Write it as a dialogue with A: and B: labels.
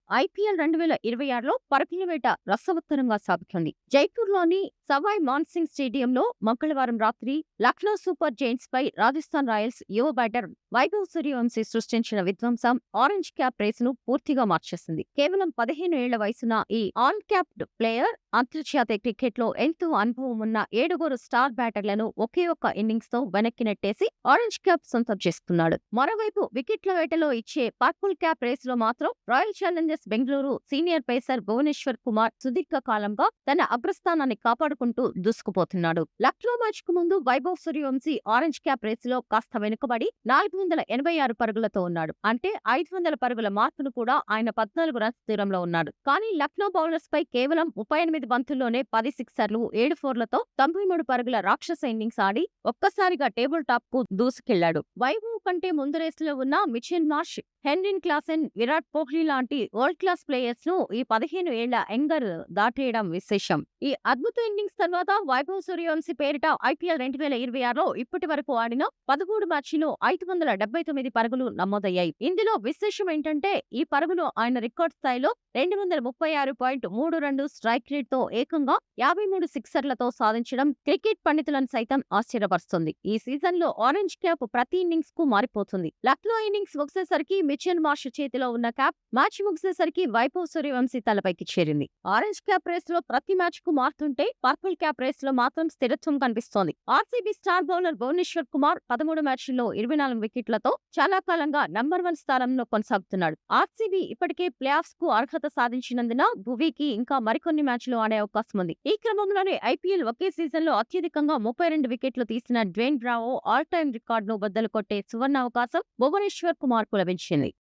A: IPL 2026లో పరుగుల వేట రసవత్తరంగా సాగుతోంది. జైపూర్‌లోని సవాయ్ మాన్సింగ్ స్టేడియంలో మంగళవారం రాత్రి లక్నో సూపర్ జెయింట్స్ పై రాజస్థాన్ రాయల్స్ యువ బ్యాటర్ వైభవ్ సూర్యవంశీ సృష్టించిన విధ్వంసం ఆరెంజ్ క్యాప్ రేసును పూర్తిగా మార్చేసింది. కేవలం 15 ఏళ్ల వయసున్న ఈ ఆన్ క్యాప్డ్ ప్లేయర్ అంతర్జాతీయ క్రికెట్లో ఎంతో అనుభవం ఉన్న 7 స్టార్ బ్యాటర్లను ఒకే ఒక్క ఇన్నింగ్స్ తో వెనక్కి నెట్టేసి ఆరెంజ్ క్యాప్ సొంతం చేసుకున్నాడు. మరోవైపు వికెట్ల వేటలో ఇచ్చే పర్పుల్ క్యాప్ రేసులో మాత్రం royal challengers Bengaluru senior pacer Bhuvneshwar Kumar సుదీర్ఘ కాలంగా తన అగ్రస్థానాన్ని కాపాడుకుంటూ దూసుకుపోతున్నాడు. లక్నో మ్యాచ్ కు ముందు వైభవ్ సూర్యవంశీ ఆరెంజ్ క్యాప్ రేసులో కాస్త వెనుకబడి 486 పరుగులతో ఉన్నాడు. అంటే 500 పరుగుల మార్కును కూడా ఆయన 14 రన్స్ దూరంలో ఉన్నాడు. కానీ లక్నో బౌలర్స్ పై కేవలం 38 బంతుల్లోనే 10 సిక్సర్లు, 7 ఫోర్లతో 93 పరుగుల రాక్షస ఇన్నింగ్స్ ఆడి ఒక్కసారిగా టేబుల్ టాప్ కు దూసుకెళ్లాడు. వైభవ్ కంటే ముందు రేసులో ఉన్న Mitchell Marsh, Heinrich Klaasen, Virat Kohli లాంటి వరల్డ్ క్లాస్ ప్లేయర్స్ ను ఈ 15 ఏళ్ల యంగర్ దాటేయడం విశేషం. ఈ అద్భుత ఇన్నింగ్స్ తర్వాత వైభవ్ సూర్యవంశీ పేరిట ఐపీఎల్ 2026లో ఇప్పటి వరకు ఆడిన 13 మ్యాచ్ల్లో 579 పరుగులు నమోదయ్యాయి. ఇందులో విశేషం ఏంటంటే ఈ పరుగులు ఆయన రికార్డ్ స్థాయిలో 236.32 స్ట్రైక్ రేట్ తో ఏకంగా 53 సిక్సర్లతో సాధించడం క్రికెట్ పండితులను సైతం ఆశ్చర్యపరుస్తుంది. ఈ సీజన్ లో ఆరెంజ్ క్యాప్ ప్రతి ఇన్నింగ్స్ కు మారిపోతుంది. లక్నో ఇన్నింగ్స్ ముగిసేసరికి మిచెల్ మార్ష్ చేతిలో ఉన్న క్యాప్, మ్యాచ్ ముగిసేసరికి వైభవ్ సూర్యవంశీ తలపైకి చేరింది. ఆరెంజ్ క్యాప్ రేస్ లో ప్రతి మ్యాచ్ కు మారుతుంటే పర్పుల్ క్యాప్ రేస్ లో మాత్రం స్థిరత్వం కనిపిస్తోంది. RCB star bowler Bhuvneshwar Kumar 13 మ్యాచ్ల్లో 24 వికెట్లతో చాలా కాలంగా నంబర్ 1 స్థానంలో కొనసాగుతున్నాడు. ఆర్సీబీ ఇప్పటికే ప్లే ఆఫ్స్ కు అర్హత సాధించినందున భువీకి ఇంకా మరికొన్ని మ్యాచ్లు ఆడే అవకాశం ఉంది. ఈ క్రమంలోనే ఐపీఎల్ ఒకే సీజన్ లో అత్యధికంగా 32 వికెట్లు తీసిన డ్వేన్ బ్రావో ఆల్ టైమ్ రికార్డును బద్దలు కొట్టే సువర్ణ అవకాశం భువనేశ్వర్ కుమార్ కు లభించింది.